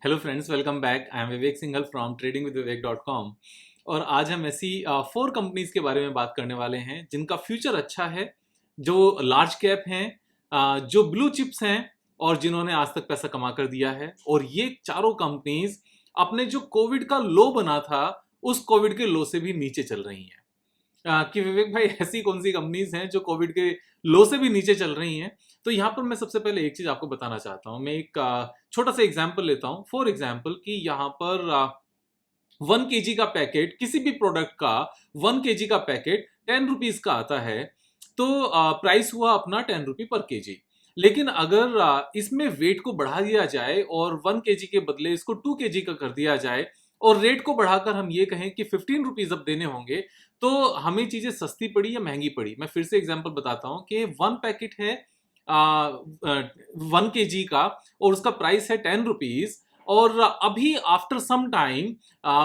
Hello friends, welcome back. I am Vivek Singhal from tradingwithvivek.com। और आज हम ऐसी 4 कंपनीज के बारे में बात करने वाले हैं जिनका फ्यूचर अच्छा है, जो लार्ज कैप हैं, जो ब्लू चिप्स हैं और जिन्होंने आज तक पैसा कमा कर दिया है। और ये चारों कंपनीज अपने जो कोविड का लो बना था, उस कोविड के लो से भी नीचे चल रही हैं। कि विवेक भाई, ऐसी कौन सी कंपनीज हैं जो कोविड के लो से भी नीचे चल रही हैं? तो यहाँ पर मैं सबसे पहले एक चीज आपको बताना चाहता हूँ। मैं एक छोटा सा एग्जांपल लेता हूँ। फॉर एग्जांपल कि यहाँ पर 1 kg का पैकेट, किसी भी प्रोडक्ट का 1 kg का पैकेट 10 रुपीज का आता है, तो प्राइस हुआ अपना 10 रुपी पर kg। लेकिन अगर इसमें वेट को बढ़ा दिया जाए और 1 kg के बदले इसको 2 kg का कर दिया जाए और रेट को बढ़ाकर हम ये कहें कि 15 रुपीज अब देने होंगे, तो हमें चीजें सस्ती पड़ी या महंगी पड़ी? मैं फिर से एग्जांपल बताता हूं कि 1 पैकेट है 1 kg का और उसका प्राइस है 10 रुपीज। और अभी after some time,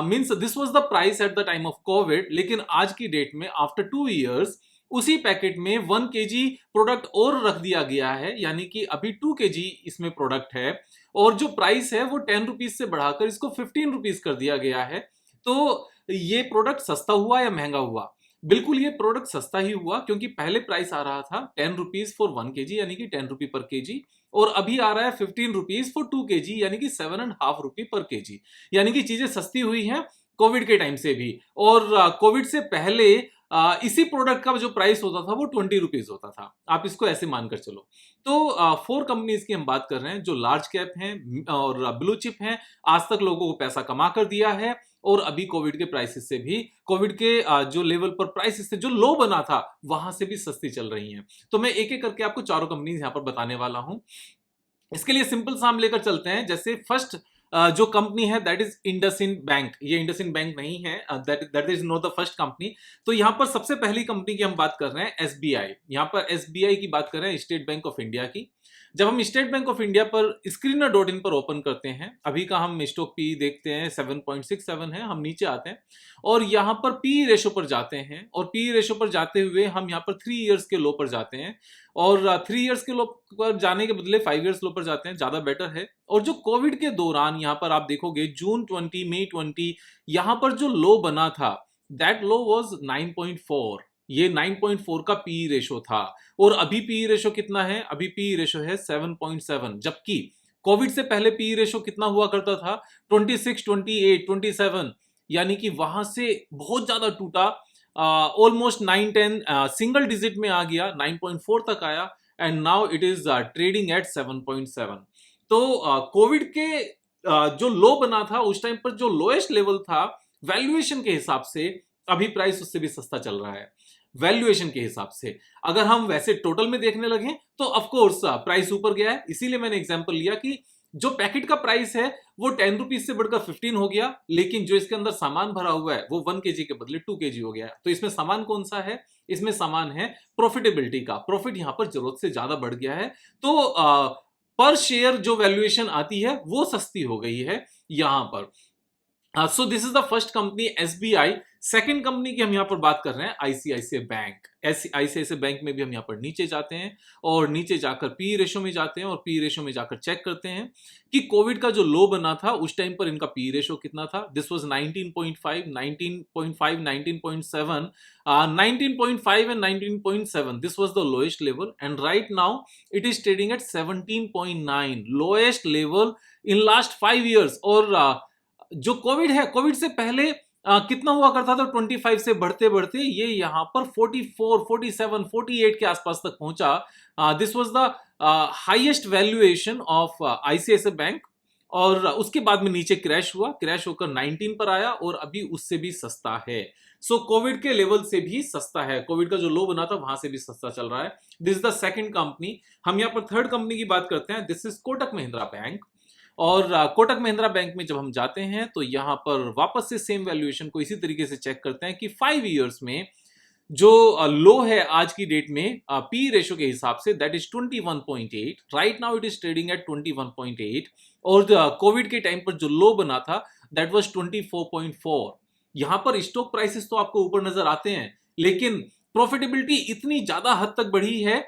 means this was the price at the time of covid, लेकिन आज की डेट में आफ्टर 2 इयर्स उसी पैकेट में 1 kg प्रोडक्ट और रख दिया गया है, यानी कि अभी 2 kg इसमें प्रोडक्ट है और जो प्राइस है वो 10 रुपीज से बढ़ाकर इसको 15 रुपीज कर दिया गया है। तो ये प्रोडक्ट सस्ता हुआ या महंगा हुआ? बिल्कुल ये प्रोडक्ट सस्ता ही हुआ, क्योंकि पहले प्राइस आ रहा था 10 रुपीज फॉर 1 kg, यानी कि 10 रुपी पर kg, और अभी आ रहा है 15 रुपीज फॉर 2 kg, यानी कि 7.5 रुपी पर kg। यानी कि चीजें सस्ती हुई हैं कोविड के टाइम से भी। और कोविड से पहले इसी प्रोडक्ट का जो प्राइस होता था वो 20 रुपीज होता था। आप इसको ऐसे मानकर चलो। तो 4 कंपनीज की हम बात कर रहे हैं जो लार्ज कैप हैं और ब्लू चिप हैं, आज तक लोगों को पैसा कमा कर दिया है और अभी कोविड के प्राइसेस से भी, कोविड के जो लेवल पर प्राइसेस से जो लो बना था वहां से भी सस्ती चल रही हैं। तो मैं एक एक करके आपको चारों कंपनीज यहां पर बताने वाला हूं। इसके लिए सिंपल सा हम लेकर चलते हैं। जैसे फर्स्ट जो कंपनी है दैट इज इंडसइंड बैंक। ये इंडसइंड बैंक नहीं है, that is not the first company. तो यहां पर सबसे पहली कंपनी की हम बात कर रहे हैं एसबीआई। यहां पर एसबीआई की बात कर रहे हैं, स्टेट बैंक ऑफ इंडिया की। जब हम स्टेट बैंक ऑफ इंडिया पर screener.in पर ओपन करते हैं, अभी का हम स्टॉक पी देखते हैं 7.67 है। हम नीचे आते हैं और यहां पर पी रेशो पर जाते हैं और पी रेशो पर जाते हुए हम यहां पर 3 इयर्स के लो पर जाते हैं और 3 इयर्स के लो पर जाने के बदले 5 इयर्स लो पर जाते हैं, ज्यादा बेटर है। और जो कोविड के दौरान यहां पर आप देखोगे जून 20, मई 20, यहां पर जो लो बना था दैट लो वाज 9.4। ये 9.4 का पी रेशो था। और अभी पी रेशो कितना है? अभी पी रेशो है 7.7। जबकि कोविड से पहले पी रेशो कितना हुआ करता था? 26, 28, 27। यानी कि वहां से बहुत ज्यादा टूटा, ऑलमोस्ट 9-10 सिंगल डिजिट में आ गया, 9.4 तक आया and now it is trading at 7.7। तो कोविड के जो लो बना था उस टाइम पर, जो लोएस्ट लेवल था वैल्यूएशन के हिसाब से, अभी प्राइस उससे भी सस्ता चल रहा है वैल्यूएशन के हिसाब से। अगर हम वैसे टोटल में देखने लगे तो ऑफ कोर्स प्राइस ऊपर गया है। इसीलिए मैंने एग्जांपल लिया कि जो पैकेट का प्राइस है वो 10 रुपीज से बढ़कर 15 हो गया, लेकिन जो इसके अंदर सामान भरा हुआ है वो 1 kg के बदले 2 kg हो गया। तो इसमें सामान कौन सा है? इसमें सामान है प्रॉफिटेबिलिटी का। प्रॉफिट यहां पर जरूरत से ज्यादा बढ़ गया है, तो पर शेयर जो वैल्यूएशन आती है वो सस्ती हो गई है यहां पर। सो this is the first company SBI. Second company की हम यहां पर बात कर रहे हैं आईसीआईसीआई बैंक। आईसीआईसीआई बैंक में भी हम यहां पर नीचे जाते हैं और नीचे जाकर पी रेशो में जाते हैं और पी रेशो में जाकर चेक करते हैं कि कोविड का जो लो बना था उस टाइम पर इनका पी रेशो कितना था। This was 19.5, 19.5, 19.7, 19.5 and 19.7। This was the lowest level and right now it is trading at 17.9, lowest level in last 5 years. और जो कोविड है, कोविड से पहले कितना हुआ करता था? 25 से बढ़ते बढ़ते ये यहां पर 44, 47, 48 के आसपास तक पहुंचा। This was the highest valuation of ICICI bank. और उसके बाद में नीचे क्रैश हुआ, क्रैश होकर 19 पर आया और अभी उससे भी सस्ता है। सो कोविड के लेवल से भी सस्ता है, कोविड का जो लो बना था वहां से भी सस्ता चल रहा है। This is the second company. हम यहाँ पर थर्ड कंपनी की बात करते हैं। This is Kotak Mahindra bank. और कोटक महिंद्रा बैंक में जब हम जाते हैं तो यहां पर वापस से सेम वैल्यूएशन को इसी तरीके से चेक करते हैं कि 5 इयर्स में जो लो है आज की डेट में पी रेशो के हिसाब say that is 21.8। Right now it is trading at 21.8। और कोविड के टाइम पर जो लो बना था दैट वाज 24.4। यहां पर स्टॉक प्राइसेस तो आपको ऊपर नजर आते हैं, लेकिन प्रॉफिटेबिलिटी इतनी ज्यादा हद तक बढ़ी है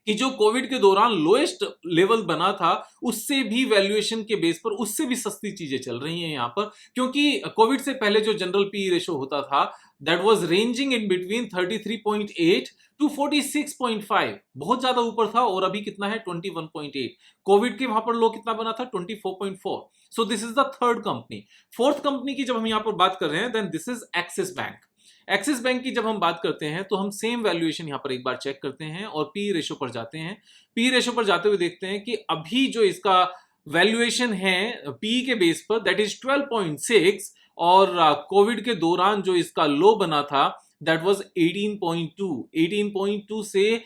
कि जो कोविड के दौरान लोएस्ट लेवल बना था उससे भी वैल्यूएशन के बेस पर उससे भी सस्ती चीजें चल रही हैं यहाँ पर, क्योंकि कोविड से पहले जो जनरल पी रेशो होता था that was ranging in between 33.8 to 46.5, बहुत ज्यादा ऊपर था, और अभी कितना है 21.8। कोविड के वहां पर लो कितना बना था 24.4। So this is the third company. Fourth company की जब हम यहाँ पर बात कर रहे हैं then this is Axis bank. Axis bank की जब हम बात करते हैं तो हम सेम वैल्यूएशन यहां पर एक बार चेक करते हैं और पी रेशो पर जाते हैं। पी रेशो पर जाते हुए देखते हैं कि अभी जो इसका वैल्यूएशन है पी के बेस पर दैट इज 12.6, और कोविड के दौरान जो इसका लो बना था दैट वाज 18.2। 18.2 से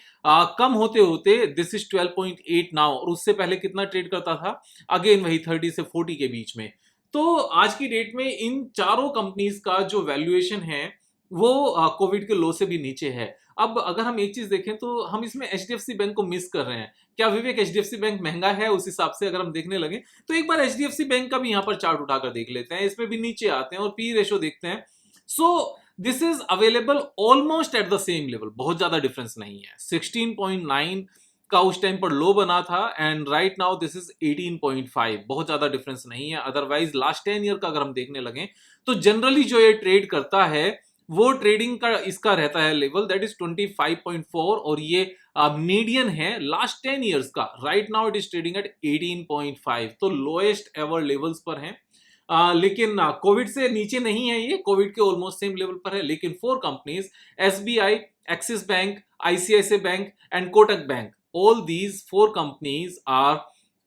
कम होते होते दिस इज 12.8 नाउ, और उससे पहले कितना ट्रेड करता था, अगेन वही 30 से 40 के बीच में। तो आज की डेट में इन चारों कंपनीज का जो वैल्यूएशन है वो कोविड के लो से भी नीचे है। अब अगर हम एक चीज देखें तो हम इसमें एचडीएफसी बैंक को मिस कर रहे हैं। क्या विवेक एचडीएफसी बैंक महंगा है उस हिसाब से अगर हम देखने लगे तो एक बार एचडीएफसी बैंक का भी यहाँ पर चार्ट उठाकर देख लेते हैं, इसमें भी नीचे आते हैं और पी रेशो देखते हैं। सो this is available almost at the same level, बहुत ज्यादा डिफरेंस नहीं है। 16.9 का उस टाइम पर लो बना था and right now this is 18.5, बहुत ज्यादा डिफरेंस नहीं है। अदरवाइज लास्ट 10 ईयर का अगर हम देखने लगे तो जनरली जो ये ट्रेड करता है वो ट्रेडिंग का इसका रहता है लेवल दैट इज 25.4, और ये मीडियन है लास्ट 10 इयर्स का। Right now it is trading at 18.5, तो लोएस्ट एवर लेवल्स पर है। लेकिन कोविड से नीचे नहीं है, ये कोविड के ऑलमोस्ट सेम लेवल पर है। लेकिन four companies SBI, axis bank, ICICI bank and Kotak bank, all these four companies are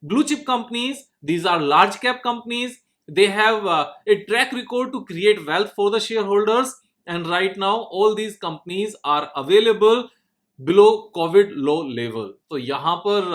blue chip companies. These are large cap companies. They have a track record to create wealth for the shareholders, and right now all these companies are available below covid low level. तो यहाँ पर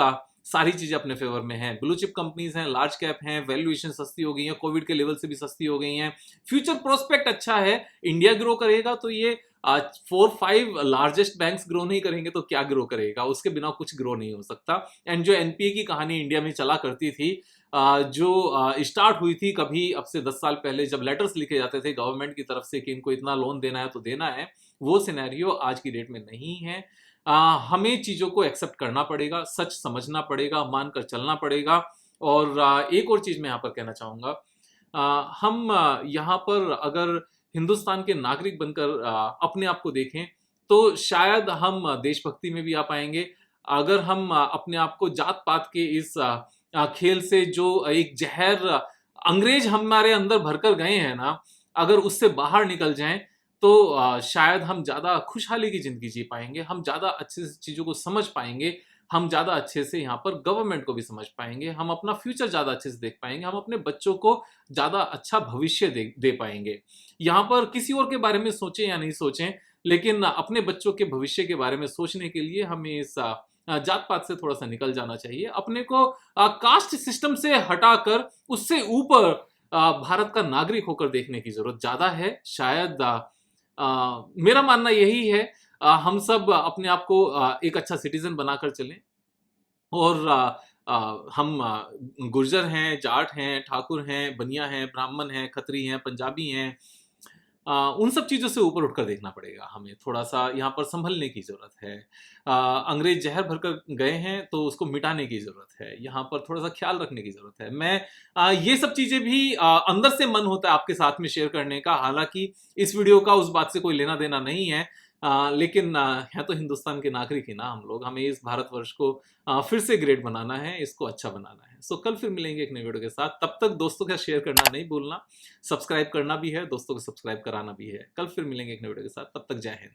सारी चीजें अपने favour में हैं। Blue chip companies हैं, large cap हैं, वैल्यूएशन सस्ती हो गई है, कोविड के लेवल से भी सस्ती हो गई हैं, फ्यूचर प्रोस्पेक्ट अच्छा है। इंडिया ग्रो करेगा तो ये 4-5 लार्जेस्ट बैंक्स ग्रो नहीं करेंगे तो क्या ग्रो करेगा, उसके बिना कुछ ग्रो नहीं हो सकता। एंड जो एनपीए की कहानी इंडिया में चला करती थी, जो स्टार्ट हुई थी कभी अब से 10 साल पहले, जब लेटर्स लिखे जाते थे गवर्नमेंट की तरफ से कि इनको इतना लोन देना है तो देना है, वो सिनेरियो आज की डेट में नहीं है। हमें चीजों को एक्सेप्ट करना पड़ेगा, सच समझना पड़ेगा, मानकर चलना पड़ेगा। और एक और चीज मैं यहाँ पर कहना चाहूंगा, हम यहाँ पर अगर हिंदुस्तान के नागरिक बनकर अपने आप को देखें तो शायद हम देशभक्ति में भी आ पाएंगे। अगर हम अपने आप को जात पात के इस खेल से, जो एक जहर अंग्रेज हमारे अंदर भरकर गए हैं ना, अगर उससे बाहर निकल जाएं तो शायद हम ज्यादा खुशहाली की जिंदगी जी पाएंगे, हम ज्यादा अच्छे से चीजों को समझ पाएंगे, हम ज्यादा अच्छे से यहाँ पर गवर्नमेंट को भी समझ पाएंगे, हम अपना फ्यूचर ज्यादा अच्छे से देख पाएंगे, हम अपने बच्चों को ज्यादा अच्छा भविष्य दे पाएंगे। यहाँ पर किसी और के बारे में सोचें या नहीं सोचें, लेकिन अपने बच्चों के भविष्य के बारे में सोचने के लिए हमें इस जात पात से थोड़ा सा निकल जाना चाहिए। अपने को कास्ट सिस्टम से हटाकर उससे ऊपर भारत का नागरिक होकर देखने की जरूरत ज्यादा है। शायद मेरा मानना यही है, हम सब अपने आप को एक अच्छा सिटीजन बनाकर चलें, और हम गुर्जर हैं, जाट हैं, ठाकुर हैं, बनिया हैं, ब्राह्मण हैं, खत्री हैं, पंजाबी हैं, उन सब चीज़ों से ऊपर उठकर देखना पड़ेगा। हमें थोड़ा सा यहाँ पर संभलने की ज़रूरत है। अंग्रेज जहर भरकर गए हैं तो उसको मिटाने की ज़रूरत है, यहाँ पर थोड़ा सा ख्याल रखने की ज़रूरत है। मैं ये सब चीज़ें भी अंदर से मन होता है आपके साथ में शेयर करने का, हालांकि इस वीडियो का उस बात से कोई लेना देना नहीं है, लेकिन है तो हिंदुस्तान के नागरिक ही ना हम लोग। हमें इस भारतवर्ष को फिर से ग्रेट बनाना है, इसको अच्छा बनाना है। सो कल फिर मिलेंगे एक नए वीडियो के साथ। तब तक दोस्तों का शेयर करना नहीं भूलना, सब्सक्राइब करना भी है, दोस्तों को सब्सक्राइब कराना भी है। कल फिर मिलेंगे एक नए वीडियो के साथ, तब तक जय हिंद।